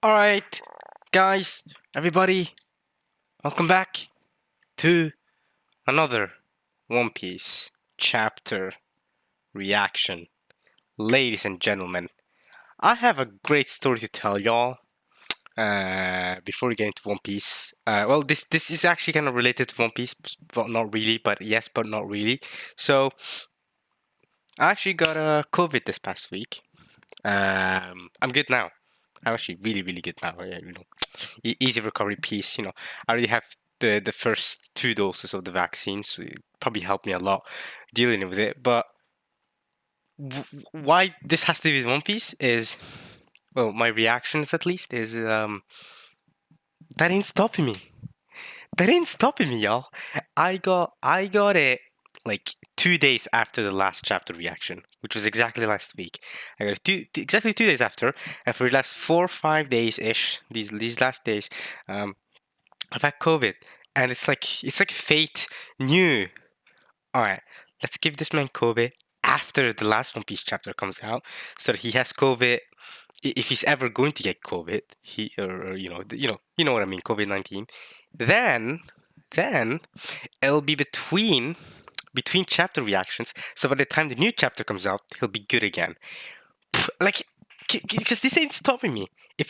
Alright, guys, everybody, welcome back to another One Piece chapter reaction. Ladies and gentlemen, I have a great story to tell y'all before we get into One Piece. Well, this is actually kind of related to One Piece, but not really, but yes, but not really. So, I actually got a COVID this past week. I'm good now. I'm actually really good now. Easy recovery piece. I already have the first 2 doses of the vaccine, so it probably helped me a lot dealing with it. But why this has to do with One Piece is, well, my reactions at least is that ain't stopping me. That ain't stopping me, y'all. I got it like 2 days after the last chapter reaction, which was exactly last week. I got it exactly 2 days after, and for the last 4 or 5 days ish, these last days, I've had COVID, and it's like fate knew. All right, let's give this man COVID after the last One Piece chapter comes out, so that he has COVID. If he's ever going to get COVID, he or you know what I mean, COVID-19. Then, then it'll be between chapter reactions. So by the time the new chapter comes out, he'll be good again. Like, because this ain't stopping me. If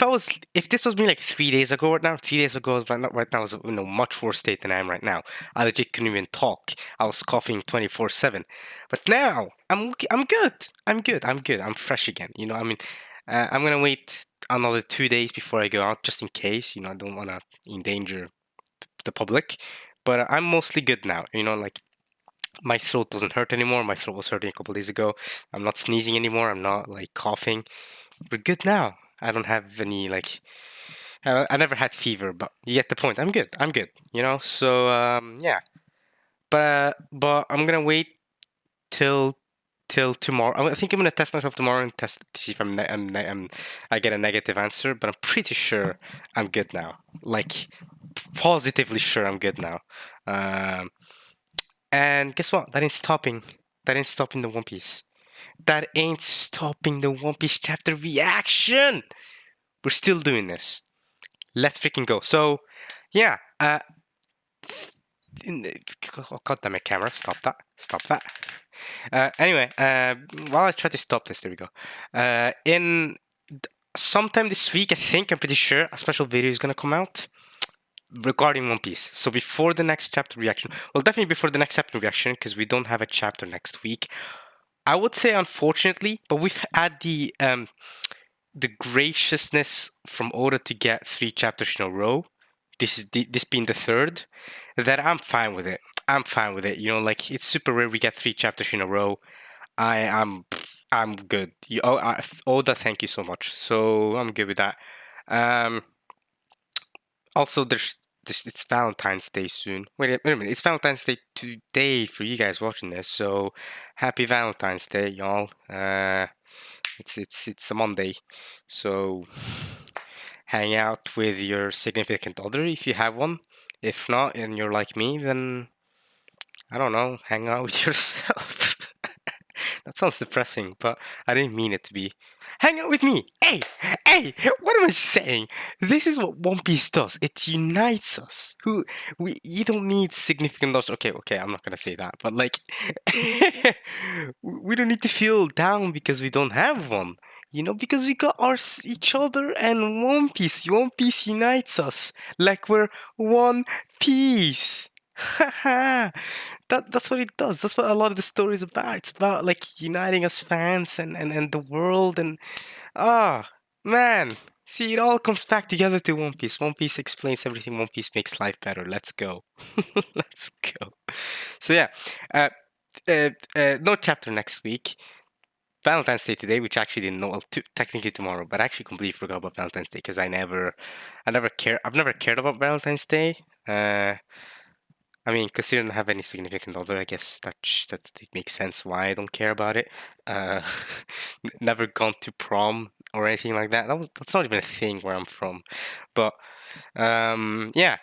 this was me like 3 days ago, right now, 3 days ago, right now is much worse state than I am right now. I legit couldn't even talk. I was coughing 24/7. But now I'm good. I'm fresh again. I'm gonna wait another 2 days before I go out, just in case. I don't wanna endanger the public. But I'm mostly good now. Like my throat doesn't hurt anymore. My throat was hurting a couple days ago. I'm not sneezing anymore. I'm not like coughing. We're good now. I don't have any like. I never had fever, but you get the point. I'm good. I'm good. So yeah. But I'm gonna wait till tomorrow. I think I'm gonna test myself tomorrow and test to see if I get a negative answer. But I'm pretty sure I'm good now. Like positively sure I'm good now. Um, and guess what? That ain't stopping. That ain't stopping the One Piece. That ain't stopping the One Piece chapter reaction. We're still doing this. Let's freaking go. So, yeah. God damn it, camera. Stop that. Stop that. Anyway, while I try to stop this, there we go. In sometime this week, I'm pretty sure, a special video is gonna come out regarding One Piece. So before the next chapter reaction, well, definitely before the next chapter reaction, because we don't have a chapter next week. I would say unfortunately, but we've had the graciousness from Oda to get 3 chapters in a row. This being the third, that I'm fine with it. I'm fine with it. Like it's super rare we get 3 chapters in a row. I'm good. Oda, thank you so much. So I'm good with that. Um, Also, it's Valentine's Day soon. Wait a minute, it's Valentine's Day today for you guys watching this. So happy Valentine's Day, y'all. It's a Monday, so hang out with your significant other if you have one. If not, and you're like me, then I don't know, hang out with yourself. That sounds depressing, but I didn't mean it to be. Hang out with me! Hey! What am I saying? This is what One Piece does. It unites us. You don't need significant others. Okay, I'm not gonna say that, but like, we don't need to feel down because we don't have one. Because we got each other and One Piece. One Piece unites us like we're one piece. Haha. That's what it does. That's what a lot of the story is about. It's about like uniting us fans and the world and man. See, it all comes back together to One Piece. One Piece explains everything. One Piece makes life better. Let's go. Let's go. So yeah, uh, no chapter next week. Valentine's Day today, which I actually didn't know. Well, technically tomorrow, but I actually completely forgot about Valentine's Day because I never care. I've never cared about Valentine's Day. I mean, considering I don't have any significant other, I guess that it makes sense why I don't care about it. Uh, never gone to prom or anything like that. That's not even a thing where I'm from. But yeah,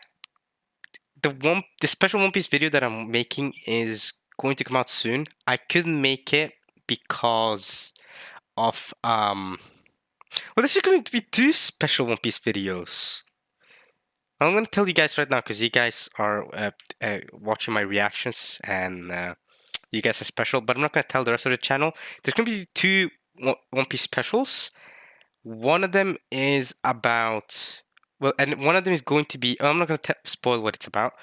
the special One Piece video that I'm making is going to come out soon. I couldn't make it because of Well, this is going to be two special One Piece videos. I'm going to tell you guys right now because you guys are watching my reactions and you guys are special, but I'm not going to tell the rest of the channel. There's going to be two One Piece specials. One of them is about, well, and one of them is going to be, I'm not going to spoil what it's about.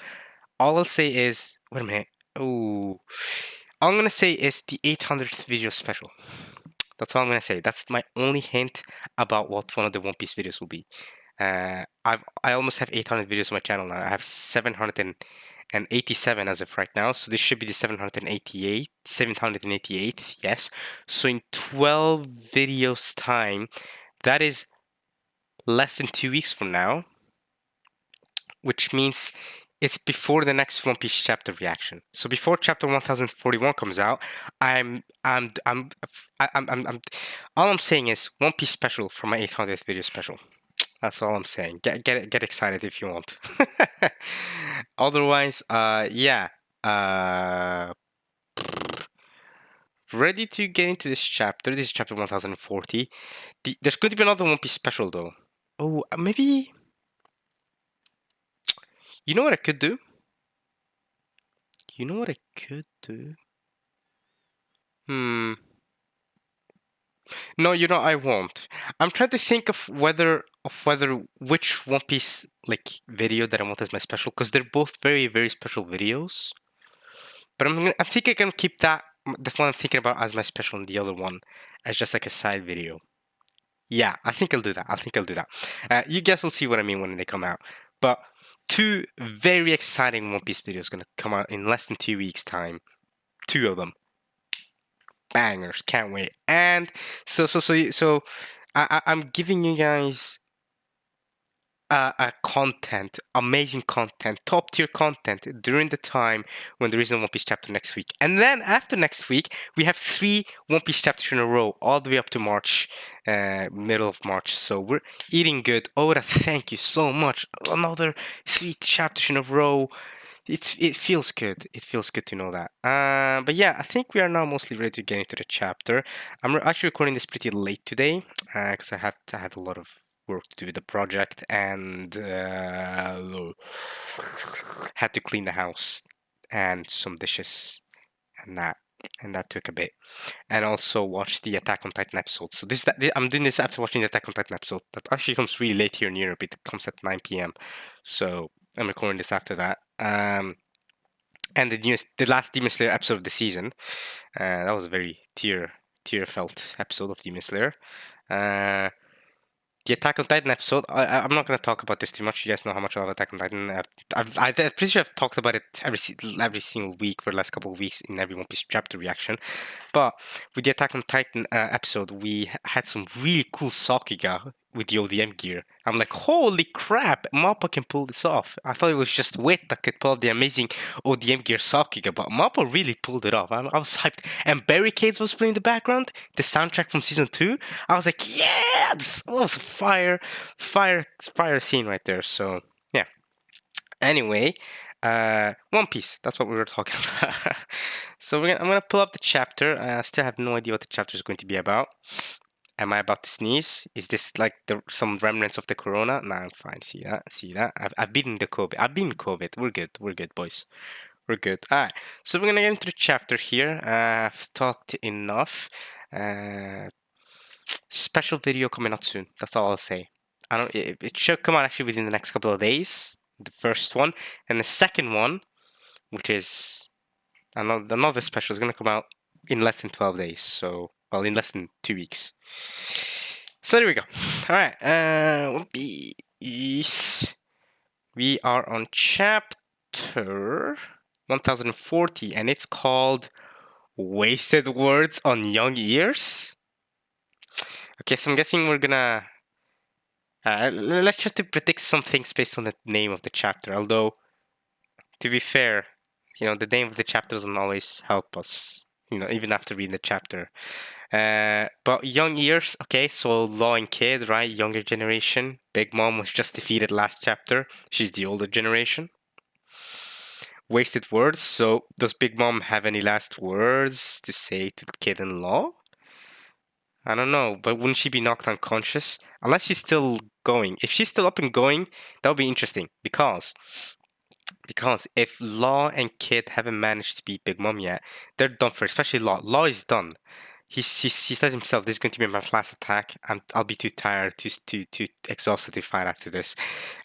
All I'll say is, wait a minute. Oh, all I'm going to say is the 800th video special. That's all I'm going to say. That's my only hint about what one of the One Piece videos will be. I almost have 800 videos on my channel now. I have 787 as of right now. So this should be the 788. Yes. So in 12 videos time, that is less than 2 weeks from now, which means it's before the next One Piece chapter reaction. So before chapter 1041 comes out, I'm all I'm saying is One Piece special for my 800th video special. That's all I'm saying. Get excited if you want. Otherwise, yeah. Ready to get into this chapter. This is chapter 1040. There's going to be another One Piece special though. Oh, maybe. You know what I could do? You know what I could do? Hmm. No, you know I won't. I'm trying to think of whether which One Piece like video that I want as my special because they're both very very special videos. But I think I can keep that the one I'm thinking about as my special and the other one as just like a side video. Yeah, I think I'll do that. I think I'll do that. You guys will see what I mean when they come out. But two very exciting One Piece videos gonna come out in less than 2 weeks' time. Two of them. Bangers, can't wait. And I'm giving you guys content, amazing content, top tier content during the time when there is no One Piece chapter next week. And then after next week, we have 3 One Piece chapters in a row, all the way up to March, middle of March. So we're eating good. Oda, thank you so much. Another 3 chapters in a row. It feels good. It feels good to know that. But yeah, I think we are now mostly ready to get into the chapter. I'm actually recording this pretty late today because I had a lot of work to do with the project and had to clean the house and some dishes and that took a bit. And also watch the Attack on Titan episode. So I'm doing this after watching the Attack on Titan episode. That actually comes really late here in Europe. It comes at 9 p.m. So I'm recording this after that. And the last Demon Slayer episode of the season. That was a very tear felt episode of Demon Slayer. The Attack on Titan episode. I'm not going to talk about this too much. You guys know how much I love Attack on Titan. I'm pretty sure I've talked about it every single week for the last couple of weeks in every One Piece chapter reaction. But with the Attack on Titan episode, we had some really cool Sakuga with the ODM gear. I'm like, holy crap, Mappa can pull this off. I thought it was just Wit that could pull off the amazing ODM gear Sakuga, but Mappa really pulled it off. I was hyped. And Barricades was playing in the background, the soundtrack from season 2. I was like, yeah, this was a fire scene right there. So yeah. Anyway, One Piece. That's what we were talking about. So I'm gonna pull up the chapter. I still have no idea what the chapter is going to be about. Am I about to sneeze? Is this like some remnants of the corona? Nah, I'm fine. See that? See that? I've beaten the COVID. I've beaten COVID. We're good. We're good, boys. We're good. All right. So we're gonna get into the chapter here. I've talked enough. Special video coming out soon. That's all I'll say. I don't. It should come out actually within the next couple of days. The first one and the second one, which is another special, is gonna come out in less than 12 days. So, well, in less than 2 weeks. So there we go. All right. One Piece. We are on chapter 1040, and it's called "Wasted Words on Young Ears." Okay, so I'm guessing we're gonna let's try to predict some things based on the name of the chapter. Although, to be fair, the name of the chapter doesn't always help us. Even after reading the chapter. But young ears, okay, so Law and Kid, right? Younger generation. Big Mom was just defeated last chapter. She's the older generation. Wasted words. So does Big Mom have any last words to say to the Kid and Law? I don't know, but wouldn't she be knocked unconscious? Unless she's still going. If she's still up and going, that would be interesting because if Law and Kid haven't managed to beat Big Mom yet, they're done for. Especially Law. Law is done. He said himself, "This is going to be my last attack. I'll be too tired, too exhausted to fight after this."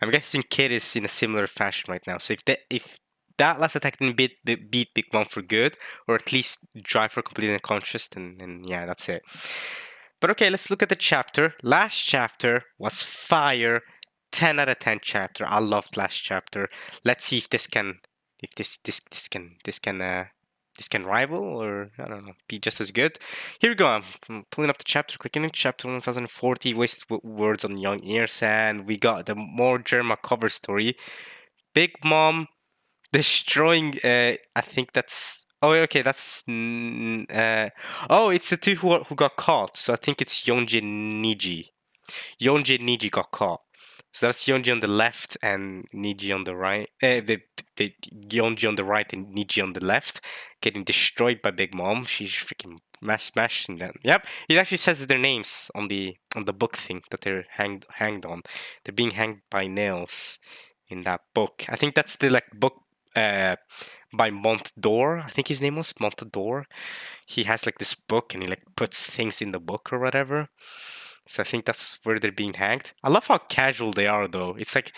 I'm guessing Kid is in a similar fashion right now. So if that last attack didn't beat Big Mom for good, or at least drive her completely unconscious, then yeah, that's it. But okay, let's look at the chapter. Last chapter was fire. 10 out of 10 chapter. I loved last chapter. Let's see if this can this can rival or I don't know, be just as good. Here we go. I'm pulling up the chapter, clicking in chapter 1040, wasted words on young ears, and we got the more Germa cover story. Big Mom destroying I think that's oh okay that's oh it's the two who got caught, so I think it's Yonji and Niji. Yonji and Niji got caught. So that's Yonji on the left and Niji on the right. The Yonji on the right and Niji on the left, getting destroyed by Big Mom. She's freaking smashing them. Yep, it actually says their names on the book thing that they're hanged on. They're being hanged by nails in that book. I think that's the like book by Montdor. I think his name was Montdor. He has like this book and he like puts things in the book or whatever. So I think that's where they're being hanged. I love how casual they are, though. It's like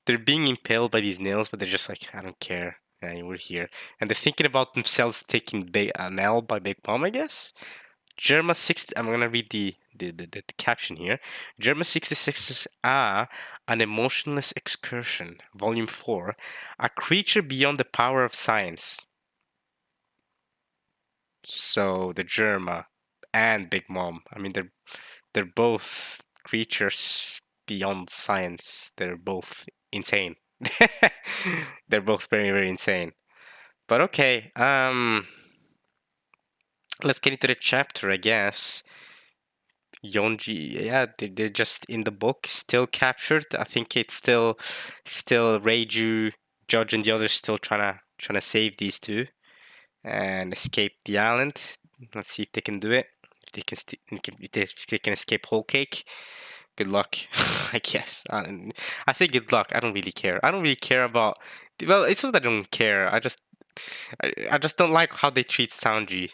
they're being impaled by these nails, but they're just like, I don't care. Yeah, we're here. And they're thinking about themselves taking an L by Big Mom, I guess. Germa 60. I'm gonna read the caption here. Germa 66's an emotionless excursion, Volume 4, a creature beyond the power of science. So the Germa and Big Mom. I mean, they're both creatures beyond science. They're both insane. They're both very, very insane. But okay, let's get into the chapter, I guess. Yonji, yeah, they're just in the book, still captured. I think it's still Reiju, Judge, and the others still trying to save these two and escape the island. Let's see if they can do it. If they can, if they can escape Whole Cake. Good luck, I guess. I say good luck. I don't really care. I don't really care about. Well, it's not that I don't care. I just don't like how they treat Sanji.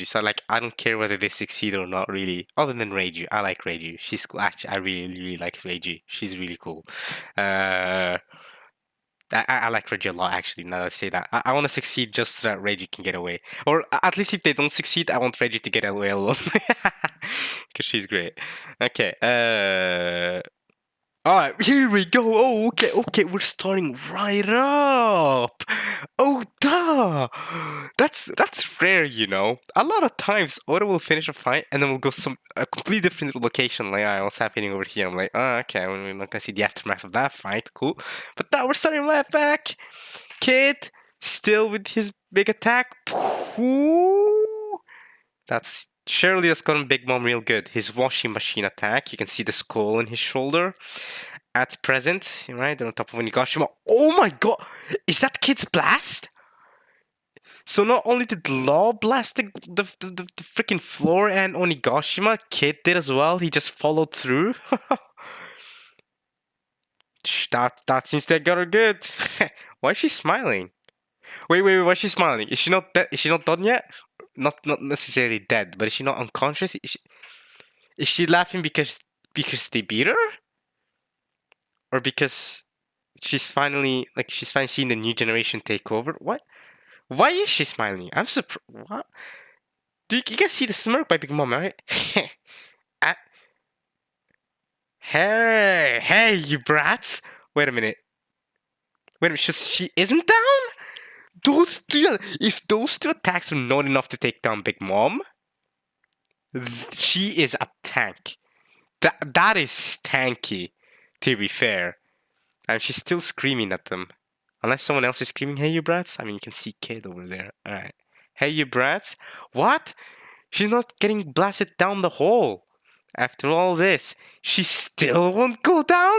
So like, I don't care whether they succeed or not. Really, other than Reiju, I like Reiju. She's cool. Actually, I really, really like Reiju. She's really cool. I like Reggie a lot, actually, now that I say that. I want to succeed just so that Reggie can get away. Or at least if they don't succeed, I want Reggie to get away alone. Because she's great. Okay, alright, here we go. Oh, okay, we're starting right up. Oh, duh. That's rare, you know. A lot of times, Oda will finish a fight and then we'll go a completely different location. Like, alright, what's happening over here? I'm like, oh, okay, we're not gonna see the aftermath of that fight. Cool. But now we're starting right back. Kid, still with his big attack. That's surely that's gotten Big Mom real good. His washing machine attack. You can see the skull on his shoulder. At present, right? They're on top of Onigashima. Oh my god! Is that Kid's blast? So not only did Law blast the freaking floor and Onigashima, Kid did as well. He just followed through. that seems to have got her good. Why is she smiling? Wait, why is she smiling? Is she not is she not done yet? Not necessarily dead, but is she not unconscious? Is she laughing because they beat her? Or because she's finally seeing the new generation take over? What? Why is she smiling? I'm surprised. What? Do you guys see the smirk by Big Mom, right? Hey, you brats! Wait a minute. She isn't down? If those two attacks are not enough to take down Big Mom, she is a tank. That is tanky, to be fair. And she's still screaming at them. Unless someone else is screaming, hey, you brats? I mean, you can see Kid over there. Alright. Hey, you brats? What? She's not getting blasted down the hole. After all this, she still won't go down?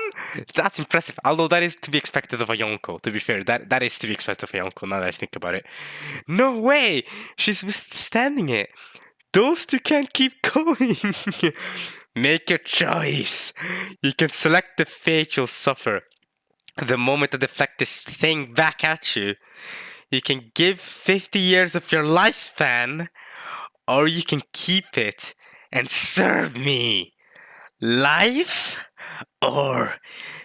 That's impressive. Although that is to be expected of a Yonko, to be fair. That is to be expected of a Yonko, now that I think about it. No way! She's withstanding it. Those two can't keep going. Make your choice. You can select the fate you'll suffer. The moment to deflect this thing back at you, you can give 50 years of your lifespan, or you can keep it and serve me. Life or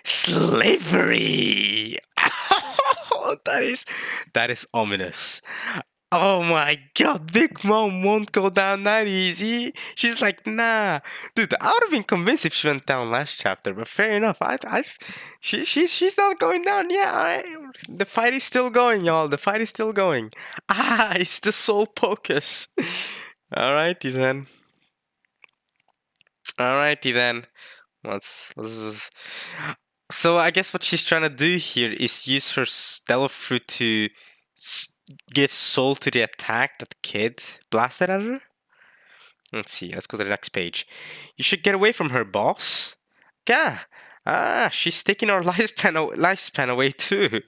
slavery? that is ominous. Oh my god, Big Mom won't go down that easy. She's like, nah, dude. I would have been convinced if she went down last chapter, but fair enough. She's not going down. Yeah, all right. The fight is still going, y'all. The fight is still going. Ah, it's the soul focus. Alrighty then. Alrighty then. Let's just... So I guess what she's trying to do here is use her stellar fruit to give soul to the attack that the kid blasted at her. Let's see. Let's go to the next page. You should get away from her, boss. Yeah. Ah, she's taking our lifespan away too.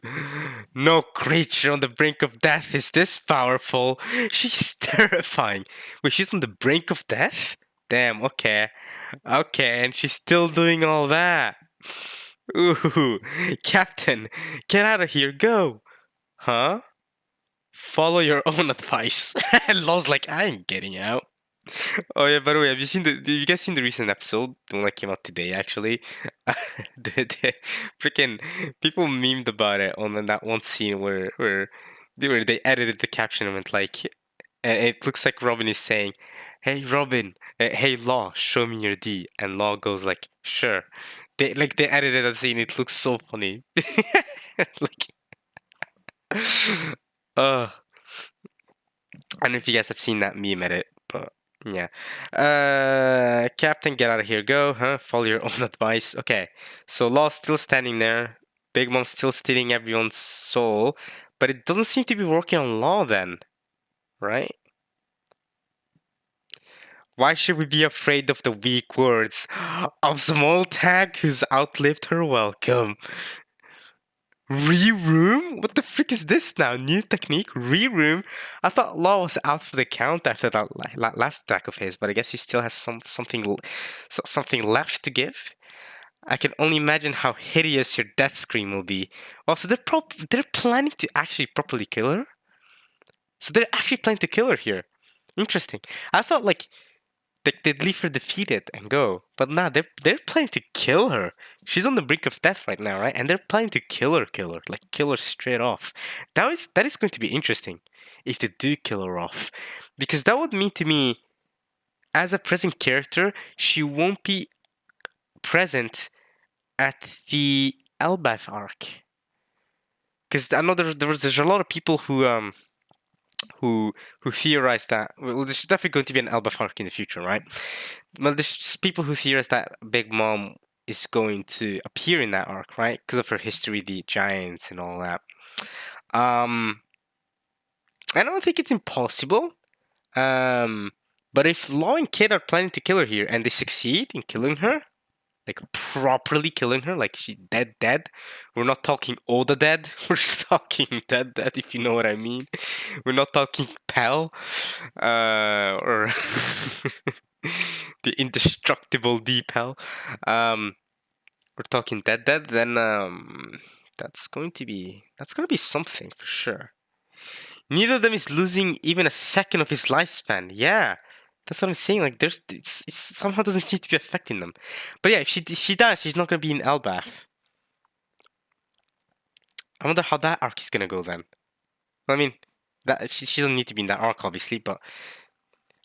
No creature on the brink of death is this powerful. She's terrifying. Wait, she's on the brink of death? Damn, okay. Okay, and she's still doing all that. Ooh, Captain, get out of here, go. Huh? Follow your own advice. And Law's like, I ain't getting out. Oh yeah, by the way, have you guys seen the recent episode? The one that came out today, actually. The freaking people memed about it on that one scene where they edited the caption and went like, and it looks like Robin is saying, "Hey Robin, hey Law, show me your D," and Law goes like, "Sure." They edited that scene. It looks so funny. Like, uh, I don't know if you guys have seen that meme edit, but yeah. Captain, get out of here, go, huh? Follow your own advice. Okay, so Law's still standing there. Big Mom's still stealing everyone's soul, but it doesn't seem to be working on Law then, right? Why should we be afraid of the weak words of small tag who's outlived her welcome? Re-room? What the frick is this now? New technique? Re-room? I thought Law was out for the count after that last attack of his, but I guess he still has something left to give. I can only imagine how hideous your death scream will be. Also, they're planning to actually properly kill her? So they're actually planning to kill her here. Interesting. I thought like they'd leave her defeated and go. But nah, they're planning to kill her. She's on the brink of death right now, right? And they're planning to kill her, like kill her straight off. That is going to be interesting if they do kill her off, because that would mean to me, as a present character, she won't be present at the Elbaf arc. Because I know there's a lot of people who theorize that, well, there's definitely going to be an Elbaf arc in the future, right? Well, there's just people who theorize that Big Mom is going to appear in that arc, right? Because of her history, the giants and all that. I don't think it's impossible. But if Law and Kid are planning to kill her here and they succeed in killing her, like properly killing her, like she dead. We're not talking Oda dead. We're talking dead, if you know what I mean. We're not talking Pell, or the indestructible D-Pell. We're talking dead. Then that's going to be something for sure. Neither of them is losing even a second of his lifespan. Yeah. That's what I'm saying. Like, it somehow doesn't seem to be affecting them. But yeah, if she dies, she's not gonna be in Elbaf. I wonder how that arc is gonna go then. I mean, that she doesn't need to be in that arc, obviously, but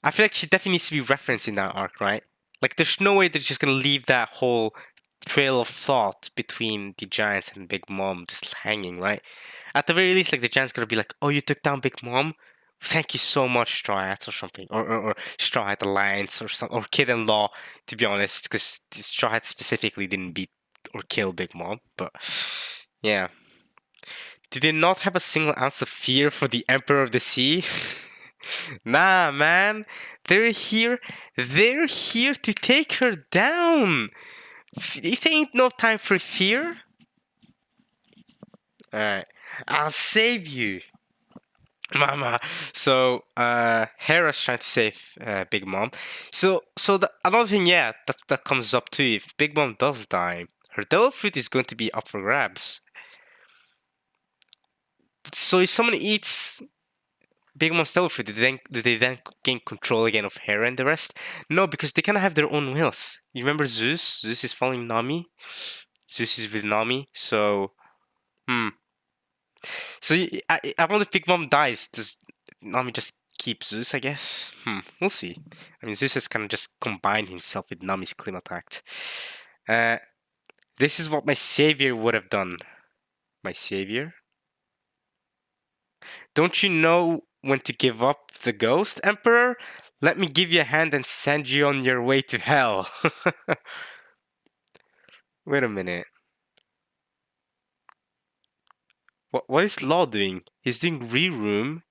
I feel like she definitely needs to be referenced in that arc, right? Like, there's no way they're just gonna leave that whole trail of thought between the giants and Big Mom just hanging, right? At the very least, like the giant's gonna be like, "Oh, you took down Big Mom. Thank you so much, Straw Hats," or something, or Straw Hat Alliance, or some, or Kid and Law. To be honest, because Straw Hat specifically didn't beat or kill Big Mom, but yeah. Do they not have a single ounce of fear for the Emperor of the Sea? Nah, man. They're here. They're here to take her down. It ain't no time for fear. Alright. I'll save you. Mama. So Hera's trying to save Big Mom. So another thing, yeah, that comes up too. If Big Mom does die, her devil fruit is going to be up for grabs. So if someone eats Big Mom's devil fruit, do they then gain control again of Hera and the rest? No, because they kind of have their own wills. You remember Zeus? Zeus is following Nami. Zeus is with Nami. So hmm. So I wonder if Big Mom dies, does Nami just keep Zeus, I guess? We'll see. I mean, Zeus has kind of just combined himself with Nami's climate act. Uh, this is what my savior would have done. My savior? Don't you know when to give up the ghost, Emperor? Let me give you a hand and send you on your way to hell. Wait a minute. What is Law doing? He's doing re-room.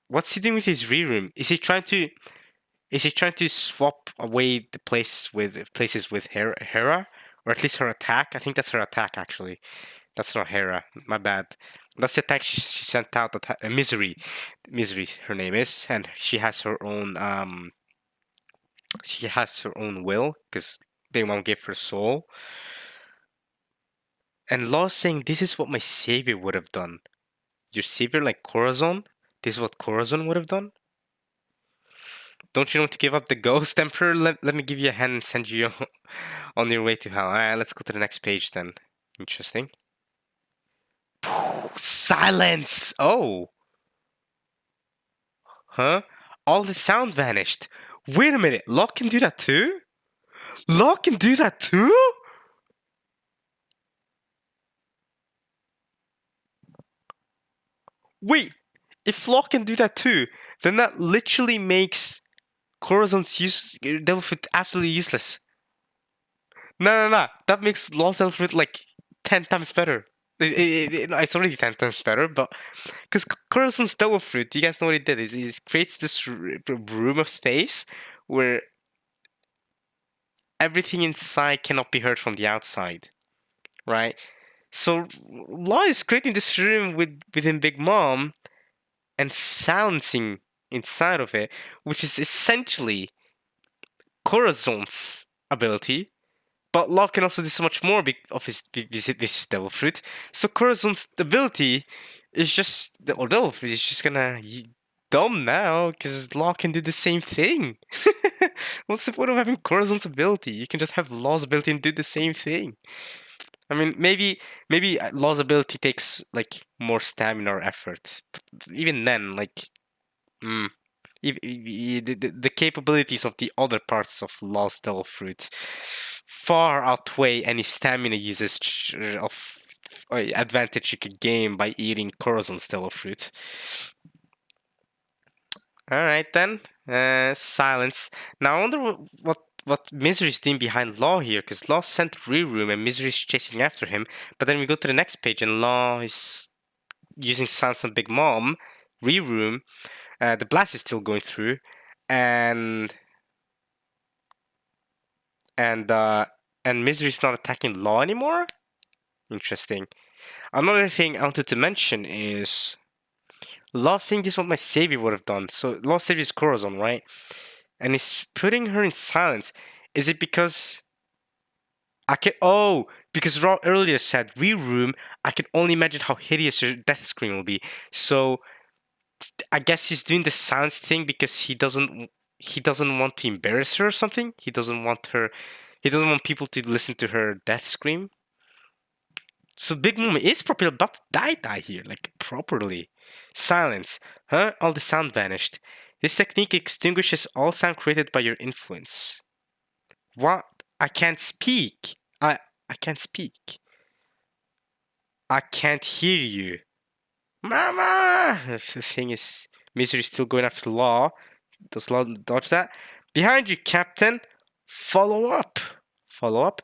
What's he doing with his re-room? Is he trying to swap away the places with Hera, or at least her attack? I think that's her attack actually. That's not Hera. My bad. That's the attack she sent out. Misery, Misery. Her name is, and she has her own will because they won't give her soul. And Law's saying this is what my savior would have done. Your savior, like Corazon. This is what Corazon would have done. Don't you want to give up the ghost, Emperor? Let me give you a hand and send you on your way to hell. Alright, let's go to the next page then. Interesting. Silence! Oh! Huh? All the sound vanished. Wait a minute, Locke can do that too? Locke can do that too? Wait, if Locke can do that too, then that literally makes Corazon's Delphi absolutely useless. No. That makes Lost Delphi like 10 times better. It's already 10 times better, but because Corazon's Devil Fruit, you guys know what it did? It creates this room of space where everything inside cannot be heard from the outside, right? So Law is creating this room within Big Mom and silencing inside of it, which is essentially Corazon's ability. But Law can also do so much more of this Devil Fruit. So Corazon's ability is just, or Devil Fruit is just gonna dumb now because Law can do the same thing. What's the point of having Corazon's ability? You can just have Law's ability and do the same thing. I mean, maybe Law's ability takes like more stamina or effort. But even then, like, mm, the capabilities of the other parts of Lost Devil Fruit far outweigh any stamina usage of advantage you could gain by eating Corazon's Devil Fruit. All right then, silence. Now I wonder what Misery's doing behind Law here, because Law sent Re-Room and Misery's chasing after him. But then we go to the next page and Law is using Silence on Big Mom, Re-Room. The blast is still going through, and and uh, and Misery's not attacking Law anymore. Interesting. Another thing I wanted to mention is Law saying this is what my savior would have done. So Law savior is Corazon, right? And he's putting her in silence. Is it because I can? Oh, because Raw earlier said re-room. I can only imagine how hideous her death scream will be. So I guess he's doing the silence thing because he doesn't want to embarrass her or something. He doesn't want her. He doesn't want people to listen to her death scream. So Big Mom is properly about to die here, like properly. Silence. Huh? All the sound vanished. This technique extinguishes all sound created by your influence. What? I can't speak. I can't speak. I can't hear you. Mama! The thing is, Misery's still going after Law. Does Law dodge that? Behind you, Captain! Follow up! Follow up?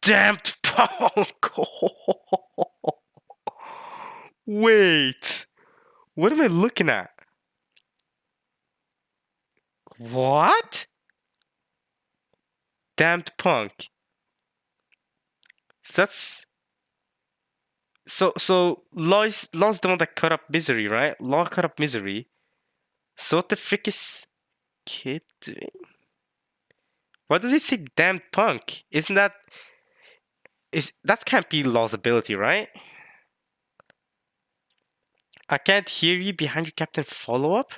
Damned punk! Wait! What am I looking at? What? Damned punk. So So Law's the one that cut up Misery, right? Law cut up Misery. So what the frick is Kid doing? Why does it say damned punk? Isn't that that can't be Law's ability, right? I can't hear you behind your captain follow up?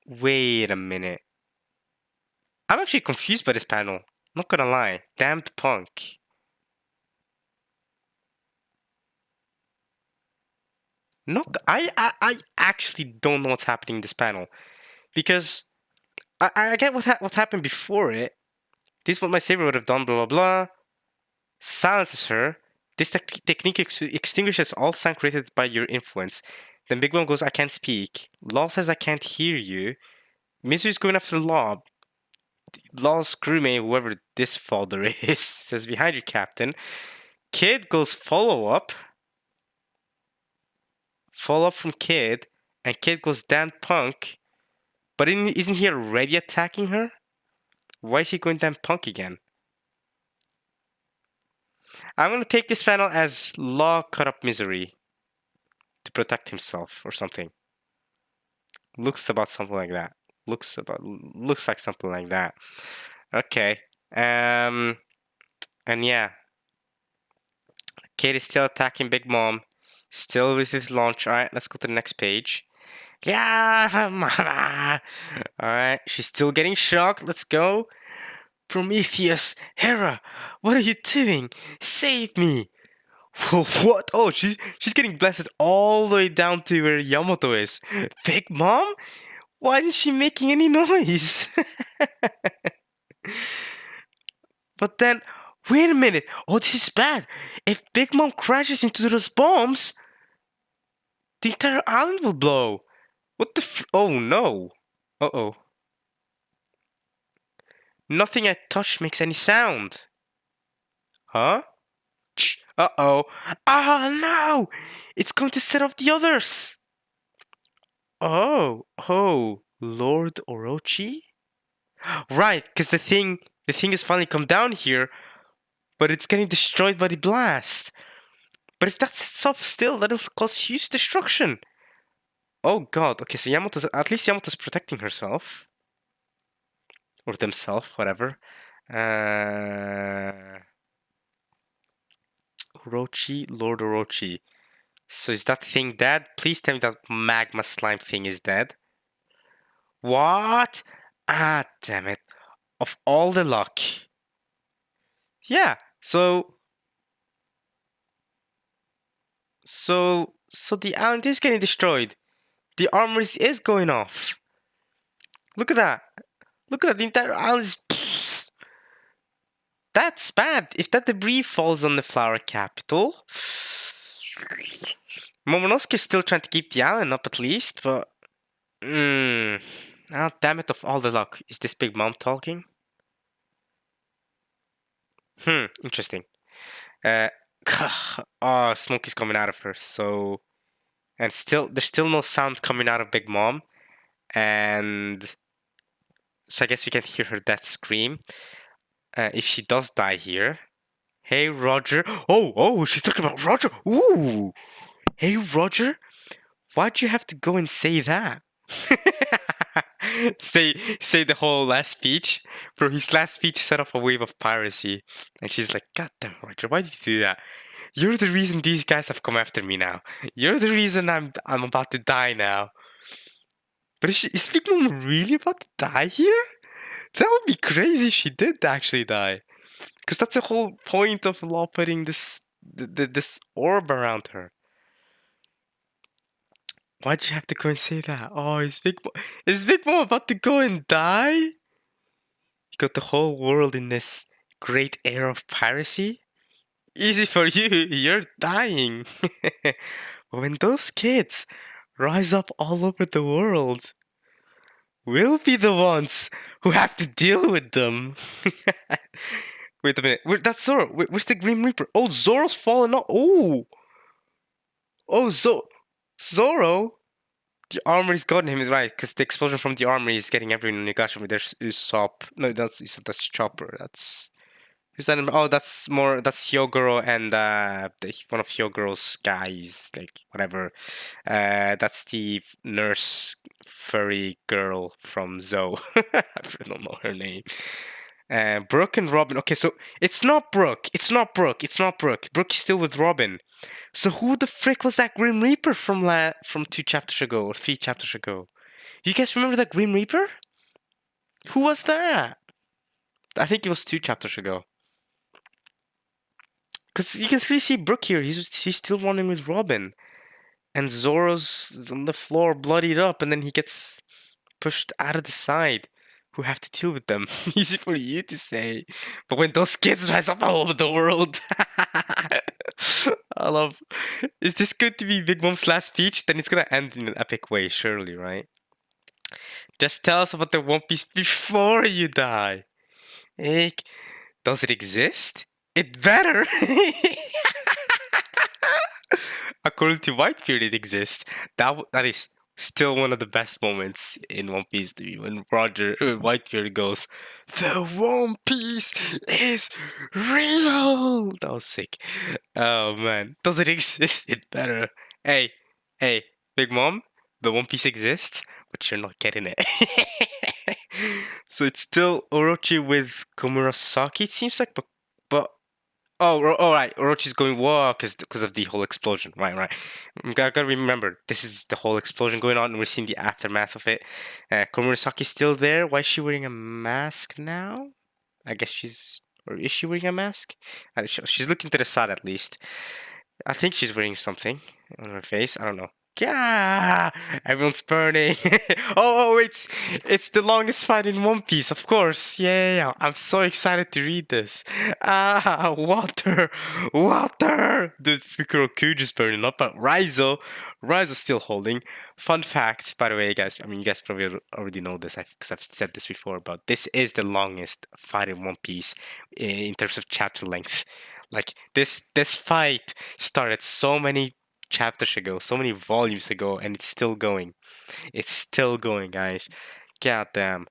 Wait a minute. I'm actually confused by this panel. Not gonna lie. Damned punk. No, I actually don't know what's happening in this panel because I get what happened before it. This is what my saber would have done. Blah blah blah. Silences her. This technique extinguishes all sound created by your influence. Then Big Mom goes, I can't speak. Law says I can't hear you. Misery's going after Law. Law's crewmate, whoever this father is, says behind you, Captain. Kid goes follow up. Follow up from Kid. And Kid goes damn punk. But isn't he already attacking her? Why is he going damn punk again? I'm gonna take this panel as Law cut up Misery to protect himself or something. Looks about something like that. Looks like something like that. Okay. And yeah. Kid is still attacking Big Mom. Still with his launch. Alright, let's go to the next page. Yeah, mama. Alright, she's still getting shocked. Let's go. Prometheus, Hera, what are you doing? Save me! What? Oh, she's getting blasted all the way down to where Yamato is. Big Mom? Why isn't she making any noise? But then, wait a minute. Oh, this is bad. If Big Mom crashes into those bombs, the entire island will blow. What the oh no. Uh-oh. Nothing I touch makes any sound. Huh? Uh-oh. Ah, no! It's going to set off the others. Oh, Lord Orochi? Right, because the thing has finally come down here, but it's getting destroyed by the blast. But if that sets off still, that'll cause huge destruction. Oh god, okay, so at least Yamato's protecting herself. Or themselves, whatever. Orochi, Lord Orochi. So is that thing dead? Please tell me that magma slime thing is dead. What? Ah, damn it. Of all the luck. Yeah, so the island is getting destroyed. The armor is going off. Look at that. Look at that. The entire island is. That's bad. If that debris falls on the flower capital. Momonosuke is still trying to keep the island up at least, but. Oh, damn it, of all the luck. Is this Big Mom talking? Interesting. Oh, smoke is coming out of her, so. And there's still no sound coming out of Big Mom. And. So I guess we can hear her death scream. If she does die here. Hey, Roger. Oh, she's talking about Roger. Ooh. Hey, Roger. Why'd you have to go and say that? say the whole last speech. Bro, his last speech set off a wave of piracy. And she's like, God damn, Roger, why did you do that? You're the reason these guys have come after me now. You're the reason I'm about to die now. But is Big Mom really about to die here? That would be crazy if she did actually die. Because that's the whole point of Law putting this orb around her. Why'd you have to go and say that? Oh, is Big Mom about to go and die? You got the whole world in this great era of piracy? Easy for you, you're dying. But when those kids rise up all over the world, we'll be the ones who have to deal with them. Wait a minute. That's Zoro. Where's the Grim Reaper? Oh, Zoro's fallen off. Oh, Zoro. The armory's gotten him, is right, because the explosion from the armory is getting everyone in Nagashima. There's Usopp. No, that's Usopp. That's Chopper. That's Who's that? Oh, that's Hyogoro and one of Hyogoro's guys, like whatever. That's the nurse furry girl from Zoe. I don't know her name. Brooke and Robin. Okay, so it's not Brooke. It's not Brooke. It's not Brooke. Brooke is still with Robin. So who the frick was that Grim Reaper from 2 chapters ago or 3 chapters ago? You guys remember that Grim Reaper? Who was that? I think it was 2 chapters ago. Because you can clearly see Brooke here. He's still running with Robin, and Zoro's on the floor, bloodied up, and then he gets pushed out of the side. Who have to deal with them? Easy for you to say, but when those kids rise up all over the world, I love. Is this going to be Big Mom's last speech? Then it's gonna end in an epic way, surely, right? Just tell us about the One Piece before you die. Like, does it exist? It better. According to Whitebeard, it exists. That is still one of the best moments in One Piece to me when Whitebeard goes, "The One Piece is real." That was sick. Oh man, does it exist? It better. Hey, hey, Big Mom, the One Piece exists, but you're not getting it. So it's still Orochi with Komurasaki. It seems like, but oh, right. Orochi's going, whoa, because of the whole explosion. Right. Gotta remember, this is the whole explosion going on, and we're seeing the aftermath of it. Komurasaki's still there. Why is she wearing a mask now? I guess or is she wearing a mask? She's looking to the side at least. I think she's wearing something on her face. I don't know. Yeah, everyone's burning. Oh, it's the longest fight in One Piece, of course. Yeah. I'm so excited to read this. Water. Dude, Fukurokuju's burning up, but Raizo's still holding. Fun fact, by the way, guys. I mean, you guys probably already know this because I've said this before, but this is the longest fight in One Piece in terms of chapter length. Like this fight started so many chapters ago, so many volumes ago, and it's still going. It's still going, guys. God damn,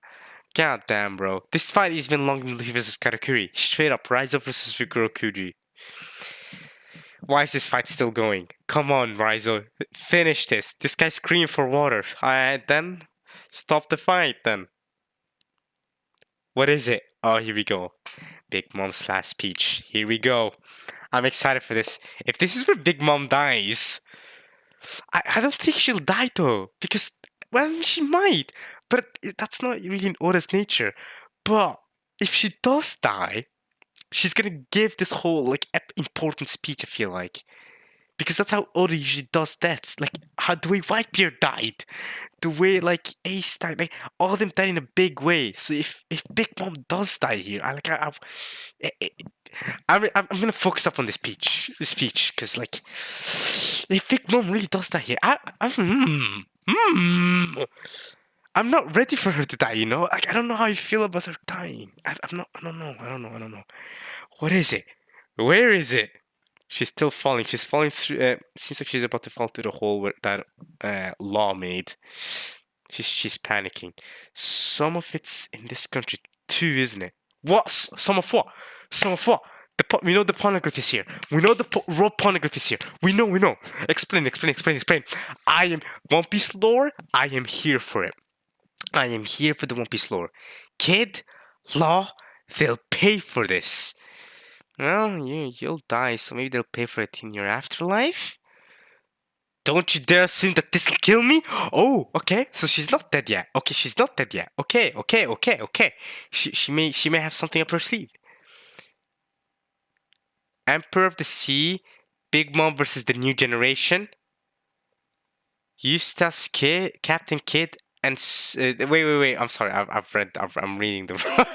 bro. This fight has been longer than Luffy versus Katakuri. Straight up, Raizo versus Fukurokuji. Why is this fight still going? Come on, Raizo. Finish this. This guy's screaming for water. Then stop the fight, then. What is it? Oh, here we go. Big Mom's last speech. Here we go. I'm excited for this. If this is where Big Mom dies, I don't think she'll die though, because well, she might, but that's not really in Oda's nature. But if she does die, she's gonna give this whole like important speech. I feel like because that's how Oda usually does deaths. Like how the way Whitebeard died, the way like Ace died, like all of them died in a big way. So if Big Mom does die here, I'm gonna focus up on this speech, because like if Big Mom really does die here, I'm not ready for her to die. You know, like I don't know how you feel about her dying. I'm not. I don't know. What is it? Where is it? She's still falling. She's falling through. It seems like she's about to fall through the hole where that Law made. She's panicking. Some of it's in this country too, isn't it? What? Some of what? Some of what? We know the poneglyph is here. We know the raw poneglyph is here. We know. Explain. I am One Piece lore. I am here for it. I am here for the One Piece lore. Kid, Law, they'll pay for this. Well, you'll die, so maybe they'll pay for it in your afterlife? Don't you dare assume that this will kill me? Oh, okay. So she's not dead yet. Okay, she's not dead yet. Okay. She may have something up her sleeve. Emperor of the Sea, Big Mom versus the New Generation. Eustace Kid, Captain Kidd, and wait. I'm sorry. I'm reading the wrong.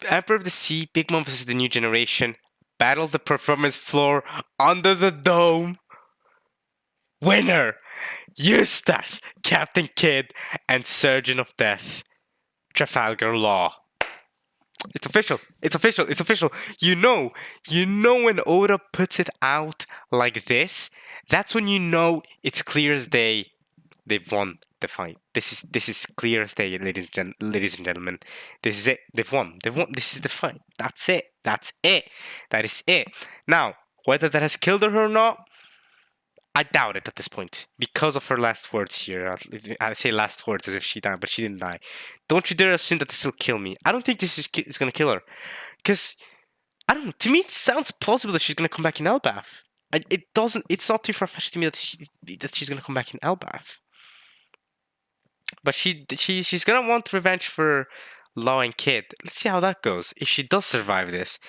Emperor of the Sea, Big Mom versus the New Generation. Battle the performance floor under the dome. Winner! Eustace, Captain Kidd, and Surgeon of Death. Trafalgar Law. It's official. You know when Oda puts it out like this, that's when you know it's clear as day They've won the fight. This is clear as day, ladies and gentlemen. This is it. They've won. They've won. This is the fight. That's it. That's it. That is it. Now, whether that has killed her or not, I doubt it at this point because of her last words here. I say last words as if she died, but she didn't die. Don't you dare assume that this will kill me. I don't think this is gonna kill her, because I don't know. To me, it sounds plausible that she's gonna come back in Elbath. It doesn't. It's not too far-fetched to me that she's gonna come back in Elbath. But she's gonna want revenge for Law and Kid. Let's see how that goes. If she does survive this,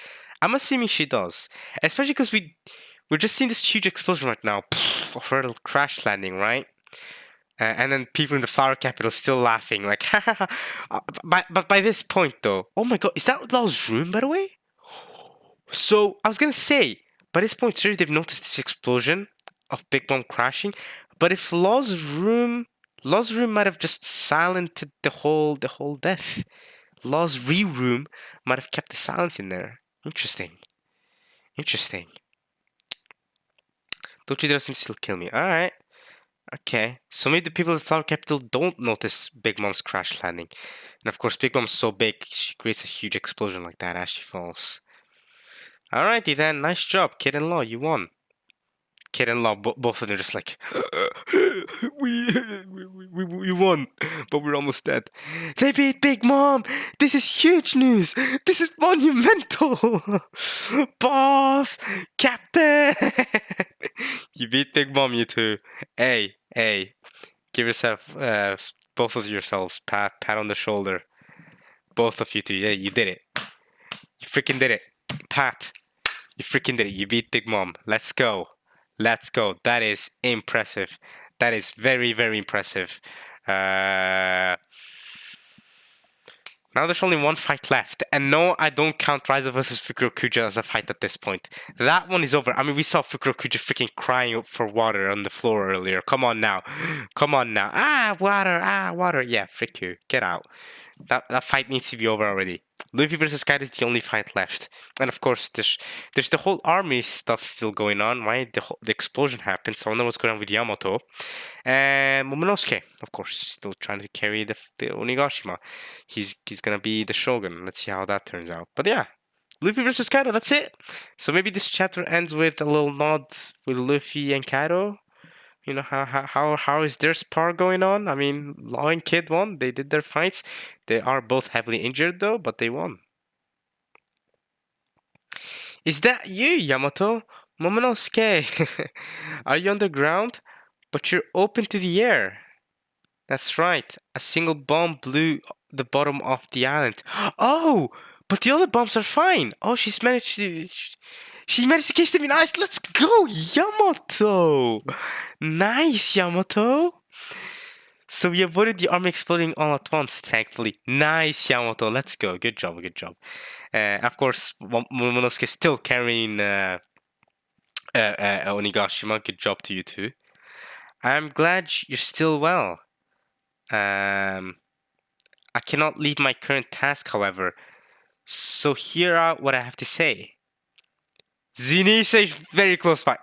I'm assuming she does, especially because we're just seeing this huge explosion right now of her little crash landing, right? And then people in the flower capital still laughing, like, but by this point, though, oh my god, is that Law's room, by the way? So I was gonna say, by this point, surely they've noticed this explosion of Big Bomb crashing. But if Law's room might have just silenced the whole death. Law's room might have kept the silence in there. Interesting. Interesting. Don't you dare still kill me. Alright. Okay. So maybe the people of the Flower Capital don't notice Big Mom's crash landing. And of course, Big Mom's so big, she creates a huge explosion like that as she falls. Alrighty then. Nice job, Kid and Law. You won. Kid and Law, both of them just like, we won, but we're almost dead. They beat Big Mom! This is huge news! This is monumental! Boss! Captain! You beat Big Mom, you two. Hey, give yourself, both of yourselves, pat on the shoulder. Both of you two, yeah, you did it. You freaking did it. Pat, you freaking did it. You beat Big Mom. Let's go. Let's go. That is impressive. That is very, very impressive. Now there's only one fight left. And no, I don't count Ryza versus Fukurokuja as a fight at this point. That one is over. I mean, we saw Fukurokuja freaking crying for water on the floor earlier. Come on now. Come on now. Ah, water. Yeah, frick you. Get out. That fight needs to be over already. Luffy versus Kaido is the only fight left. And of course, there's the whole army stuff still going on, right? The explosion happened, so I wonder what's going on with Yamato. And Momonosuke, of course, still trying to carry the Onigashima. He's gonna be the Shogun. Let's see how that turns out. But yeah, Luffy versus Kaido, that's it. So maybe this chapter ends with a little nod with Luffy and Kaido. You know, how is their spar going on? I mean, Law and Kid won. They did their fights. They are both heavily injured though, but they won. Is that you, Yamato? Momonosuke? Are you underground? But you're open to the air. That's right. A single bomb blew the bottom of the island. Oh, but the other bombs are fine. Oh, she managed to catch them in ice. Let's go, Yamato. Nice, Yamato. So we avoided the army exploding all at once, thankfully. Nice, Yamato. Let's go. Good job. Of course, Momonosuke is still carrying Onigashima. Good job to you too. I'm glad you're still well. I cannot leave my current task, however. So here are what I have to say. Zunisha is very close by.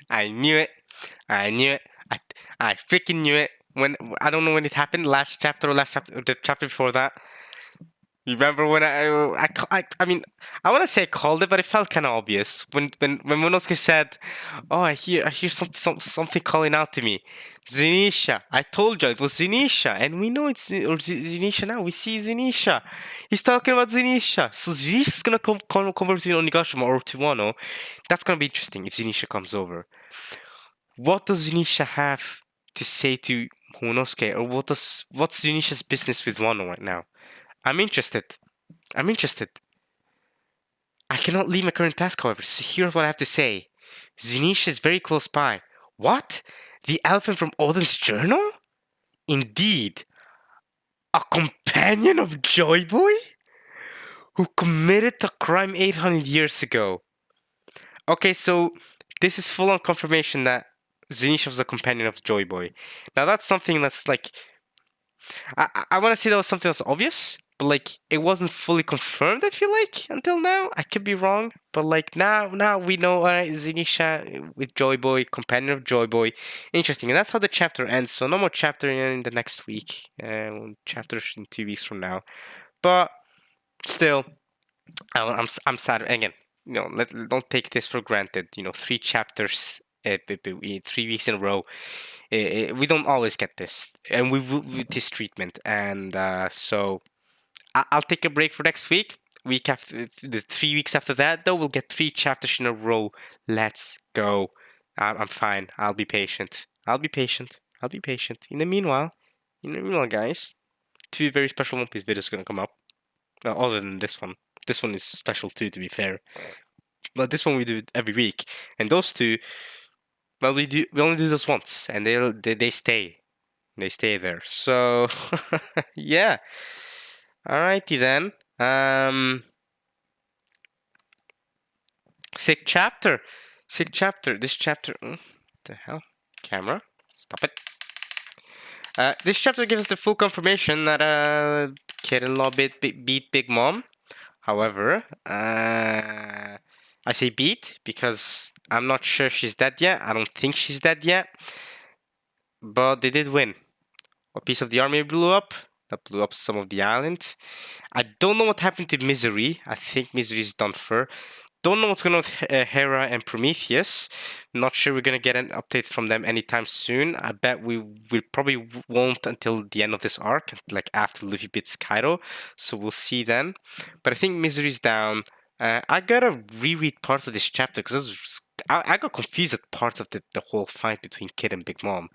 I knew it. I freaking knew it. When I don't know when it happened. Last chapter or the chapter before that. You remember when I mean, I want to say I called it, but it felt kind of obvious when Monosuke said, "Oh, I hear something calling out to me, Zunisha." I told you it was Zunisha, and we know it's Zunisha now. We see Zunisha. He's talking about Zunisha. So Zunisha's gonna come over to Onigashima or to Wano. That's gonna be interesting if Zunisha comes over. What does Zunisha have to say to Monosuke, or what's Zunisha's business with Wano right now? I'm interested. I cannot leave my current task, however, so here's what I have to say. Zunisha is very close by. What? The elephant from Oden's journal? Indeed. A companion of Joy Boy? Who committed a crime 800 years ago. Okay, so this is full-on confirmation that Zunisha was a companion of Joy Boy. Now that's something that's like... I want to say that was something that's obvious. but like it wasn't fully confirmed. I feel like until now, I could be wrong, but like now we know. All right, Zenisha with Joy Boy, companion of Joy Boy, interesting, and that's how the chapter ends. So no more chapter in the next week, chapter in 2 weeks from now. But still, I'm sad again. Don't take this for granted. 3 chapters, 3 weeks in a row. We don't always get this, and we with this treatment, and so I'll take a break for next week. Week after the 3 weeks after that, though, we'll get 3 chapters in a row. Let's go. I'm fine. I'll be patient. I'll be patient. I'll be patient. In the meanwhile, guys, 2 very special One Piece videos gonna come up. Other than this one. This one is special too, to be fair. But this one we do every week, and those two, well, we only do this once, and they stay. They stay there. So yeah. Alrighty then. Sick chapter. Sick chapter. This chapter. The hell? Camera. Stop it. This chapter gives us the full confirmation that Kid-in-law beat Big Mom. However, I say beat because I'm not sure she's dead yet. I don't think she's dead yet. But they did win. A piece of the army blew up. That blew up some of the island. I don't know what happened to Misery. I think Misery is done for. Don't know what's going on with Hera and Prometheus. Not sure we're going to get an update from them anytime soon. I bet we probably won't until the end of this arc, like after Luffy beats Kaido. So we'll see then. But I think Misery's down. I gotta reread parts of this chapter because I got confused at parts of the whole fight between Kid and Big Mom.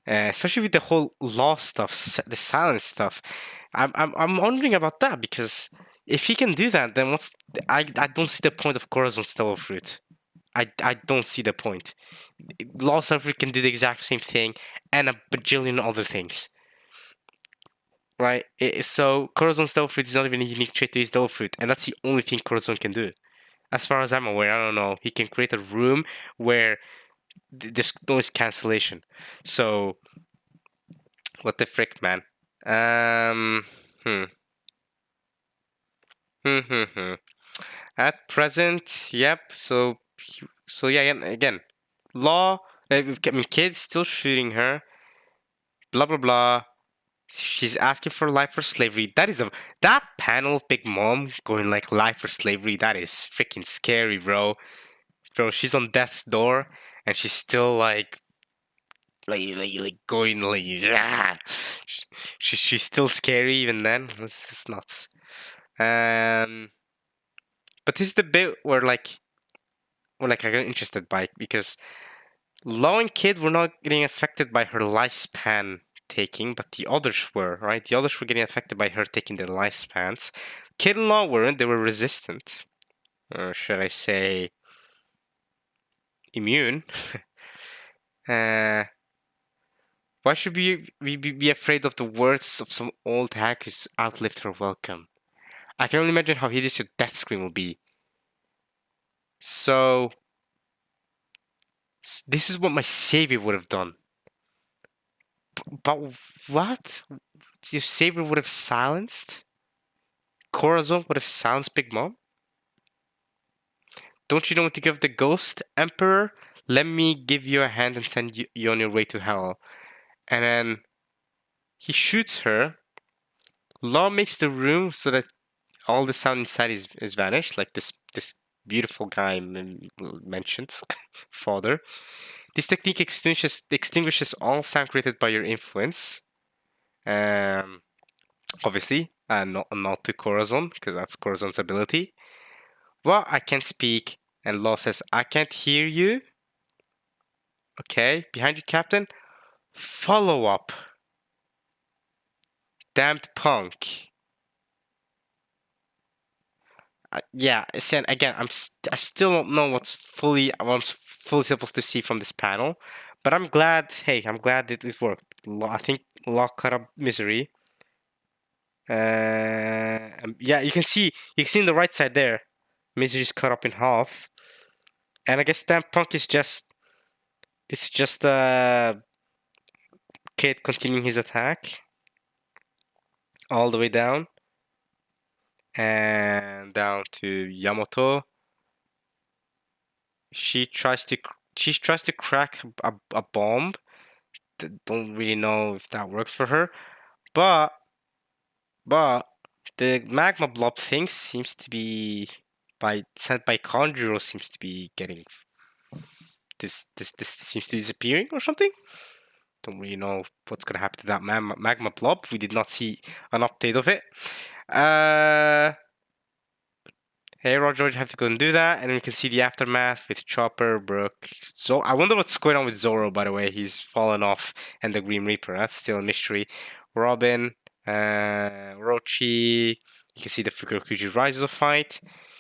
Especially with the whole law stuff, the silence stuff. I'm wondering about that because if he can do that, then I don't see the point of Corazon Stellar Fruit. I don't see the point. Law Stellar Fruit can do the exact same thing and a bajillion other things. Right? So Corazon Stellar Fruit is not even a unique trait to his Stellar Fruit, and that's the only thing Corazon can do. As far as I'm aware, I don't know. He can create a room where there's noise cancellation. So what the frick, man? Um, hmm. At present, yep. So yeah, again, law. I mean, kids still shooting her. Blah blah blah. She's asking for life for slavery. That panel of Big Mom going like life for slavery. That is freaking scary, bro. Bro, she's on death's door and she's still like going like yeah. She's still scary even then. It's nuts. But this is the bit where I got interested by it because Law and Kid were not getting affected by her lifespan taking, but the others were, right? The others were getting affected by her taking their lifespans. Kid and Law weren't, they were resistant. Or should I say immune? uh, why should we be afraid of the words of some old hag who's outlived her welcome? I can only imagine how hideous your death scream will be. So, this is what my savior would have done. But what? Your savior would have silenced? Corazon would have silenced Big Mom? Don't you know what to give the ghost, Emperor? Let me give you a hand and send you on your way to hell. And then he shoots her. Law makes the room so that all the sound inside is vanished, like this beautiful guy mentioned, father. This technique extinguishes all sound created by your influence. Obviously, not to Corazon, because that's Corazon's ability. Well, I can't speak, and Law says, I can't hear you. Okay, behind you, Captain. Follow up. Damned punk. Yeah, again, I still don't know what I'm fully supposed to see from this panel, but I'm glad. Hey, I'm glad it worked. I think Law cut up Misery. Yeah, you can see on the right side there, Misery's cut up in half, and I guess Damned punk is just Kid continuing his attack all the way down. and down to Yamato. She tries to crack a bomb. Don't really know if that works for her, but the magma blob thing seems to be sent by Conjuro seems to be getting this seems to be disappearing or something. Don't really know what's gonna happen to that magma blob. We did not see an update of it. Hey, Roger, you have to go and do that, and we can see the aftermath with Chopper, Brooke. So I wonder what's going on with Zoro. By the way, he's fallen off, and the Grim Reaper. That's still a mystery. Robin, Orochi. You can see the Fukurokuji Rises of fight.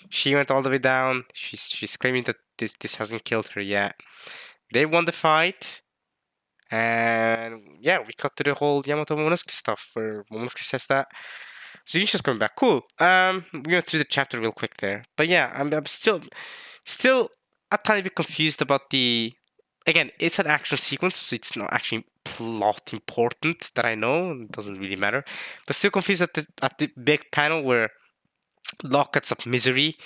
She went all the way down. She's claiming that this hasn't killed her yet. They won the fight. And yeah, we cut to the whole Yamato Momonosuke stuff where Momonosuke says that Zunisha's coming back. Cool. We went through the chapter real quick there. But yeah, I'm still a tiny bit confused about the again, it's an action sequence, so it's not actually plot important that I know. It doesn't really matter. But still confused at the big panel where Locke gets up misery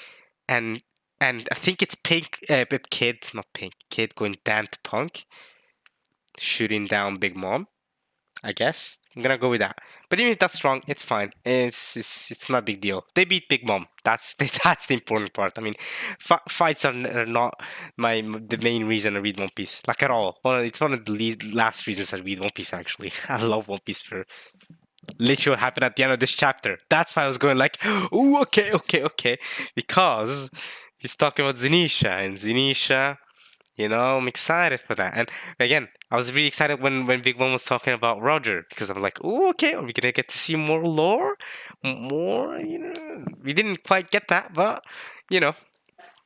and I think it's Pink Kid, not Pink, Kid going down to Punk, shooting down Big Mom. I guess I'm gonna go with that. But even if that's wrong, it's fine. It's not a big deal. They beat Big Mom. That's that's the important part. I mean, fights are not the main reason I read One Piece, like at all. It's one of the last reasons I read One Piece. Actually, I love One Piece for literally what happened at the end of this chapter. That's why I was going like, oh, okay, because he's talking about Zunisha and Zunisha. You know, I'm excited for that. And again, I was really excited when Big Mom was talking about Roger because I'm like, oh, okay, are we gonna get to see more lore, more? You know, we didn't quite get that, but you know,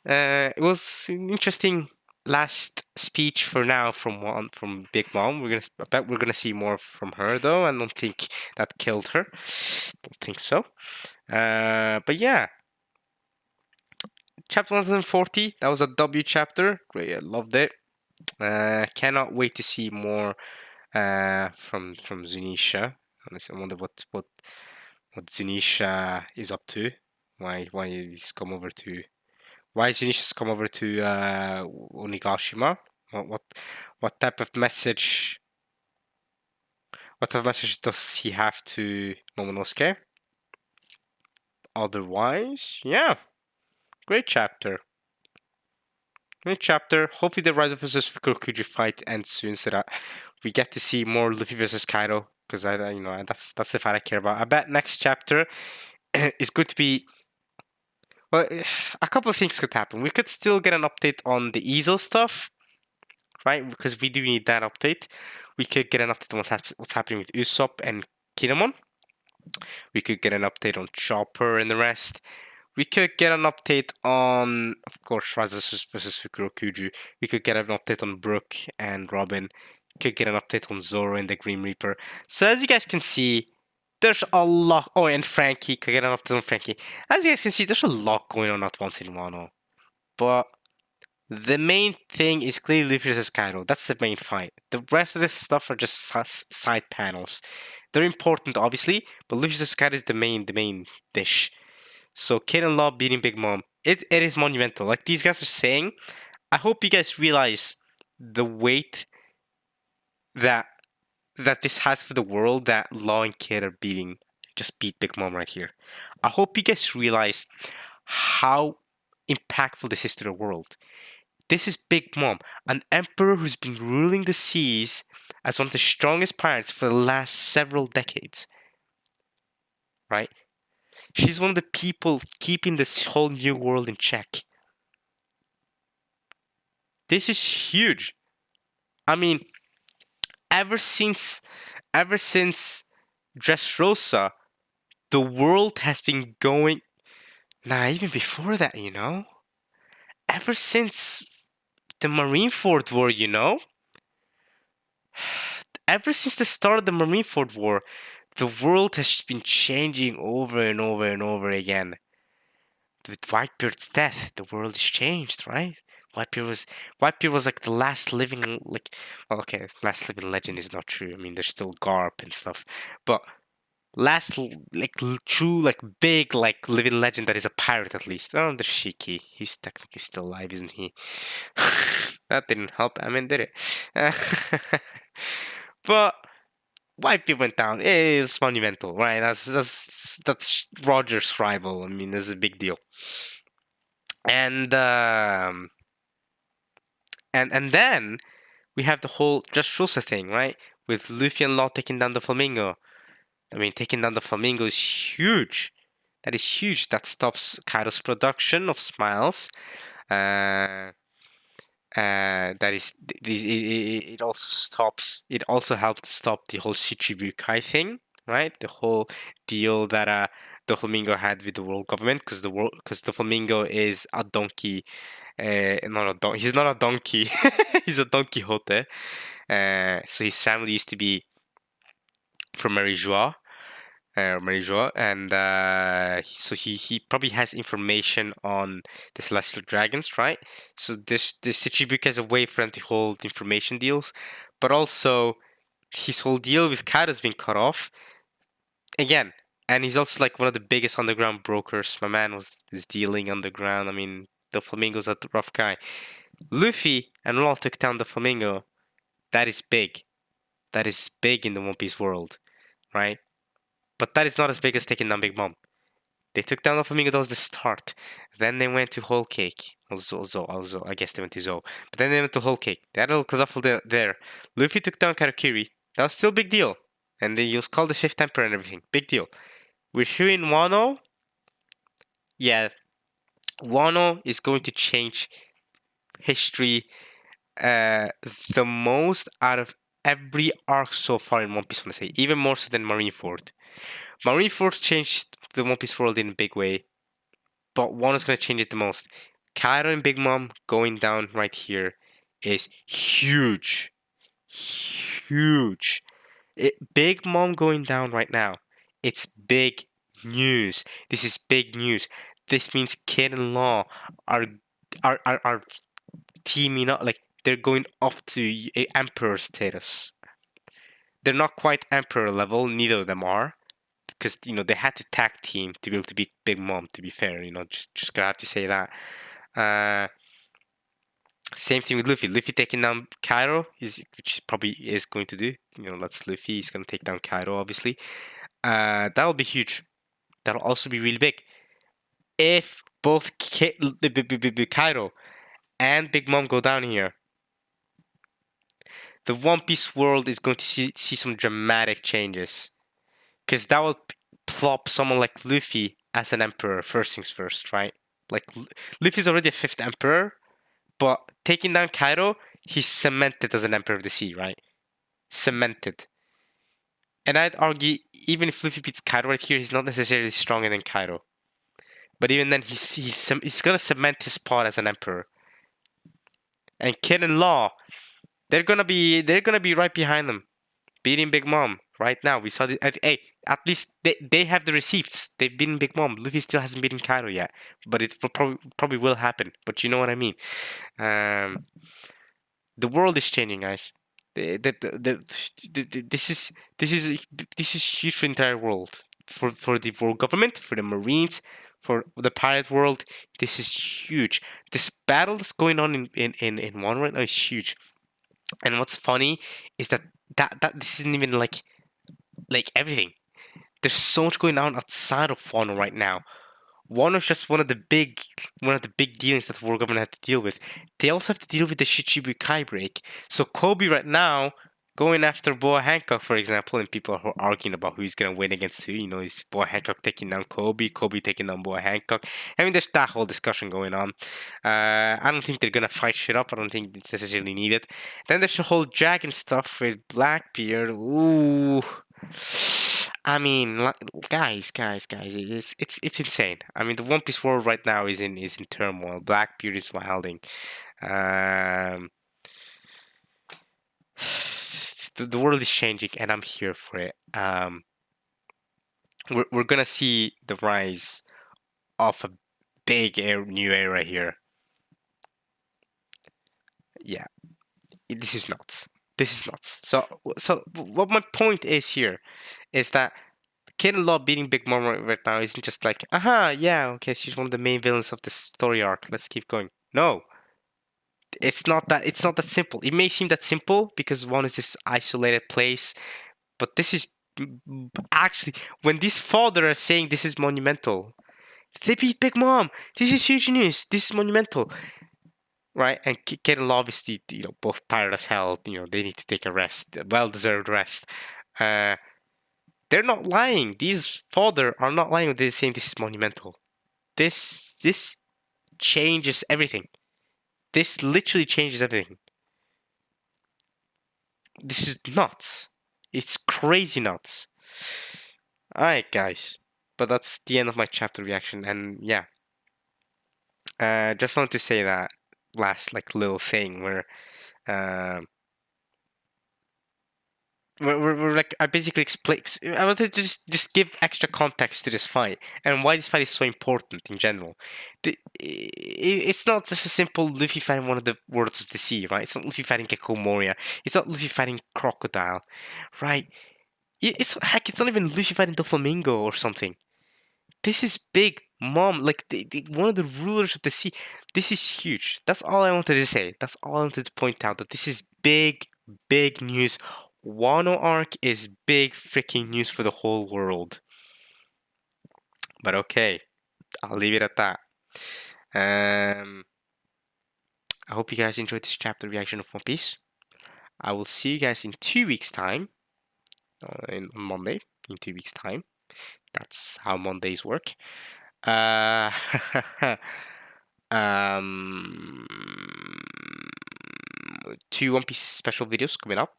it was an interesting last speech for now from Big Mom. I bet we're gonna see more from her though. I don't think that killed her. Don't think so. But yeah, chapter 140. That was a W chapter. Great, I loved it. Cannot wait to see more from Zunisha. Honestly, I wonder what Zunisha is up to. Why Zunisha's come over to Onigashima? What what what type of message does he have to Momonosuke? Otherwise, yeah, great chapter. Great chapter. Hopefully the Rise of versus Fukurokuji fight ends soon so that we get to see more Luffy versus Kaido. Because that's the fight I care about. I bet next chapter is going to be well, a couple of things could happen. We could still get an update on the Easel stuff, right? Because we do need that update. We could get an update on what's happening with Usopp and Kinemon. We could get an update on Chopper and the rest. We could get an update on, of course, Rise versus Fukurokuju. We could get an update on Brook and Robin. Could get an update on Zoro and the Grim Reaper. So as you guys can see, there's a lot. Oh, and Frankie. Could get an update on Frankie. As you guys can see, there's a lot going on at once in Wano. But the main thing is clearly Luffy versus Kaido. That's the main fight. The rest of this stuff are just side panels. They're important, obviously, but Luffy versus Kaido is the main dish. So Kid and Law beating Big Mom. It is monumental. Like these guys are saying, I hope you guys realize the weight that this has for the world that Law and Kid are just beat Big Mom right here. I hope you guys realize how impactful this is to the world. This is Big Mom, an emperor who's been ruling the seas as one of the strongest pirates for the last several decades. Right? She's one of the people keeping this whole new world in check. This is huge. I mean, ever since Dressrosa, the world has been going. Nah, even before that, you know. Ever since the Marineford War, you know. Ever since the start of the Marineford War, the world has been changing over and over and over again. With Whitebeard's death, the world has changed, right? Whitebeard was like the last living well, okay, last living legend is not true. I mean, there's still Garp and stuff, but last true big living legend that is a pirate at least. Oh, the Shiki. He's technically still alive, isn't he? That didn't help. I mean, did it? But white people went down. It's monumental, right? That's Roger's rival. I mean, it's a big deal. And and then we have the whole Dressrosa thing, right? With Luffy and Law taking down the Flamingo. I mean, taking down the Flamingo is huge. That is huge. That stops Kaido's production of smiles. Uh, that is, it also stops. It also helps stop the whole Shichibukai thing, right? The whole deal that the Flamingo had with the world government, because the Flamingo is a donkey. Not a He's not a donkey. He's a Don Quixote. So his family used to be from Marijois, and so he probably has information on the celestial dragons, right? So this Shichibukai is a way for him to hold information deals, but also his whole deal with Kaido's been cut off again. And he's also like one of the biggest underground brokers. My man was dealing underground. I mean, the Flamingo's a rough guy. Luffy and Law took down the Flamingo. That is big. That is big in the One Piece world, right? But that is not as big as taking down Big Mom. They took down the Flamingo, that was the start. Then they went to Whole Cake. Also, I guess they went to Zou. But then they went to Whole Cake. They had a little kerfuffle there. Luffy took down Karakiri. That was still a big deal. And he was called the Fifth Emperor and everything. Big deal. We're here in Wano. Yeah, Wano is going to change history the most out of every arc so far in One Piece, I want to say. Even more so than Marineford. Marineford changed the One Piece world in a big way, but one is going to change it the most. Kaido and Big Mom going down right here is huge. Huge. Big Mom going down right now. It's big news. This is big news. This means Kid and Law are teaming up. Like they're going up to Emperor status. They're not quite Emperor level. Neither of them are. Because they had to tag team to be able to beat Big Mom. To be fair, just gonna have to say that. Uh, Same thing with Luffy. Luffy taking down Kaido, which probably is going to do. That's Luffy. He's gonna take down Kaido, obviously. That'll be huge. That'll also be really big. If both Kaido and Big Mom go down here, the One Piece world is going to see some dramatic changes. Because that will plop someone like Luffy as an emperor, first things first, right? Like, Luffy's already a fifth emperor, but taking down Kaido, he's cemented as an emperor of the sea, right? Cemented. And I'd argue, even if Luffy beats Kaido right here, he's not necessarily stronger than Kaido. But even then, he's gonna cement his spot as an emperor. And Kid and Law, they're gonna be right behind them, beating Big Mom right now. We saw the hey, at least they have the receipts. They've beaten Big Mom. Luffy still hasn't beaten Kaido yet, but it probably will happen. But you know what I mean. The world is changing, guys. This is huge for the entire world. For the world government, for the Marines, for the pirate world. This is huge. This battle that's going on in one right now is huge. And what's funny is that this isn't even like everything. There's so much going on outside of Wano right now. Wano is just one of the big dealings that the world government had to deal with. They also have to deal with the Shichibukai break. So Kobe right now going after Boa Hancock, for example, and people are arguing about who's gonna win against who. Is Boa Hancock taking down Kobe taking down Boa Hancock. I mean, there's that whole discussion going on. I don't think they're gonna fight shit up. I don't think it's necessarily needed. Then there's the whole dragon stuff with Blackbeard. Ooh. I mean, guys, it's insane. I mean, the One Piece world right now is in turmoil. Blackbeard is wilding. Um, the world is changing, and I'm here for it. We're gonna see the rise of a big new era here. Yeah, this is nuts. This is nuts. So what my point is here is that Kid Law beating Big Mom right now isn't just like, aha, yeah, okay, she's one of the main villains of the story arc. Let's keep going. No, it's not that. It's not that simple. It may seem that simple because one is this isolated place, but this is actually when these father are saying this is monumental. They beat Big Mom. This is huge news. This is monumental, right? And Kid and Law obviously, both tired as hell. They need to take a rest, a well-deserved rest. Uh, they're not lying. These father are not lying when they're saying this is monumental. This changes everything. This literally changes everything. This is nuts. It's crazy nuts. Alright, guys. But that's the end of my chapter reaction, and yeah. Just wanted to say that last little thing where we're like I basically explain. I wanted to just give extra context to this fight and why this fight is so important in general. It's not just a simple Luffy fighting one of the worlds of the sea, right? It's not Luffy fighting Gecko Moria. It's not Luffy fighting Crocodile, right? It's heck. It's not even Luffy fighting the Flamingo or something. This is big, Mom. Like one of the rulers of the sea. This is huge. That's all I wanted to say. That's all I wanted to point out. That this is big, big news. Wano arc is big freaking news for the whole world. But okay, I'll leave it at that. I hope you guys enjoyed this chapter reaction of One Piece. I will see you guys in 2 weeks' time. On Monday, in 2 weeks' time. That's how Mondays work. Uh, um, 2 One Piece special videos coming up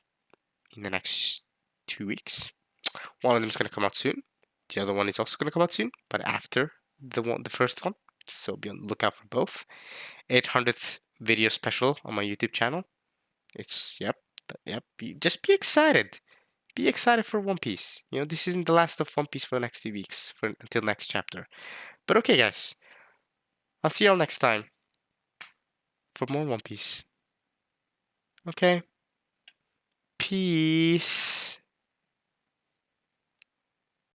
in the next 2 weeks. One of them is going to come out soon. The other one is also going to come out soon, but after the first one. So be on the lookout for both. 800th video special on my YouTube channel. It's yep. Just be excited. Be excited for One Piece. This isn't the last of One Piece for the next 2 weeks until next chapter. But okay, guys. I'll see y'all next time for more One Piece. Okay. Peace.